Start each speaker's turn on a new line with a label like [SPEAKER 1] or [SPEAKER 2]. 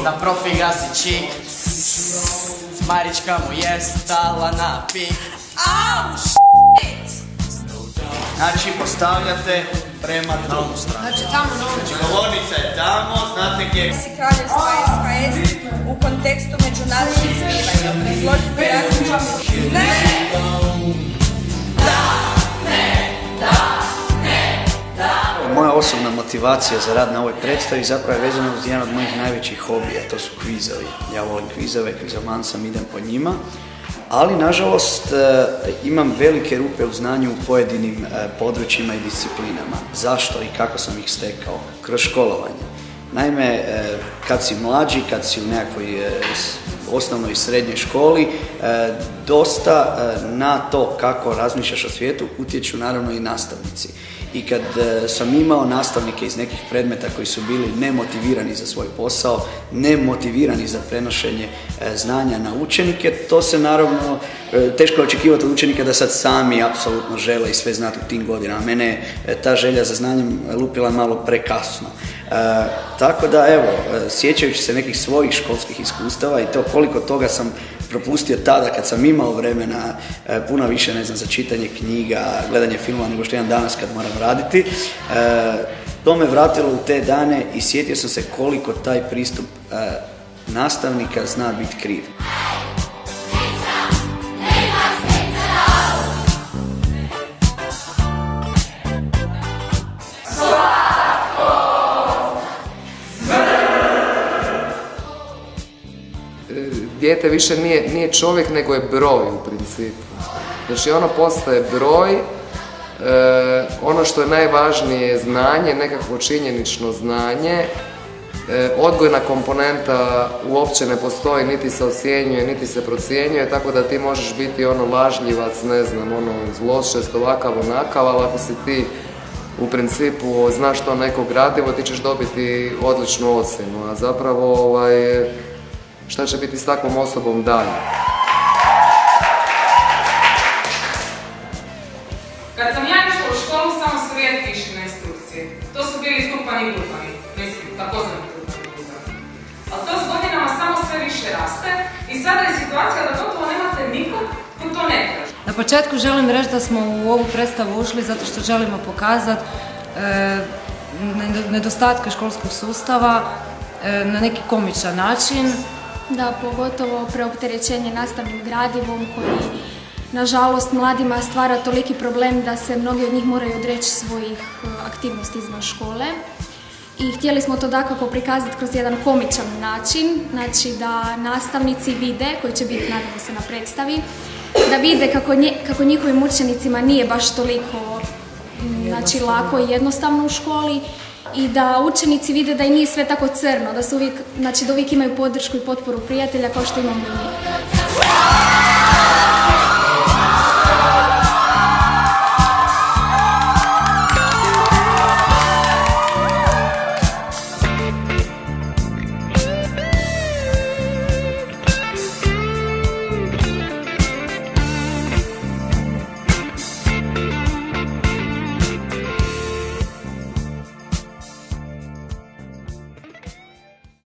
[SPEAKER 1] Na profi gasi čik, Marička mu je stala na pik. Au, shit! Znači postavljate prema tomu stranu.
[SPEAKER 2] Znači tamo na ovom.
[SPEAKER 1] Znači govornica je tamo, znate gdje.
[SPEAKER 2] Si kraljevstva SKS u kontekstu međunarodnih zbivanja. Izložite različite. Ne!
[SPEAKER 3] Moja osobna motivacija za rad na ovoj predstavi zapravo je vezana uz jedan od mojih najvećih hobija, to su kvizovi. Ja volim kvizove, kvizoman sam, idem po njima, ali nažalost imam velike rupe u znanju u pojedinim područjima i disciplinama. Zašto i kako sam ih stekao? Kroz školovanje. Naime, kad si mlađi, kad si u nekakvoj osnovnoj i srednjoj školi, dosta na to kako razmišljaš o svijetu utječu naravno i nastavnici. I kad sam imao nastavnike iz nekih predmeta koji su bili nemotivirani za svoj posao, nemotivirani za prenošenje znanja na učenike, to se naravno teško očekivati od učenika da sad sami apsolutno žele i sve znati u tim godinama. Mene je ta želja za znanjem lupila malo prekasno. Tako da evo, sjećajući se nekih svojih školskih iskustava i to koliko toga sam propustio tada kad sam imao vremena, puno više ne znam za čitanje knjiga, gledanje filmova nego što imam danas kad moram raditi, to me vratilo u te dane i sjetio sam se koliko taj pristup nastavnika zna biti kriv.
[SPEAKER 4] Dijete više nije čovjek, nego je broj u principu. Znači ono postaje broj, ono što je najvažnije je znanje, nekakvo činjenično znanje, odgojna komponenta uopće ne postoji, niti se ocjenjuje, niti se procjenjuje, tako da ti možeš biti ono lažljivac, ne znam, ono zločest, ovakav, onakav, ali ako si ti u principu znaš to neko gradivo, ti ćeš dobiti odličnu ocjenu, a zapravo šta će biti s takvom osobom dalje?
[SPEAKER 5] Kad sam ja išla u školu, samo su rijetki išli na instrukcije. To su bili stupani i glupani, mislim, takozvani stupani i glupani. Ali to s godinama samo sve više raste i sada je situacija da gotovo nemate nikog ko to ne traži.
[SPEAKER 6] Na početku želim reći da smo u ovu predstavu ušli zato što želimo pokazati nedostatke školskog sustava na neki komičan način.
[SPEAKER 7] Da, pogotovo preopterećenje nastavnim gradivom koji, nažalost, mladima stvara toliki problem da se mnogi od njih moraju odreći svojih aktivnosti izvan škole. I htjeli smo to dakako prikazati kroz jedan komičan način, znači da nastavnici vide, koji će biti, nadamo se, na predstavi, da vide kako njihovim učenicima nije baš toliko lako i jednostavno u školi, i da učenici vide da i nije sve tako crno, da uvijek imaju podršku i potporu prijatelja kao što imamo i mi.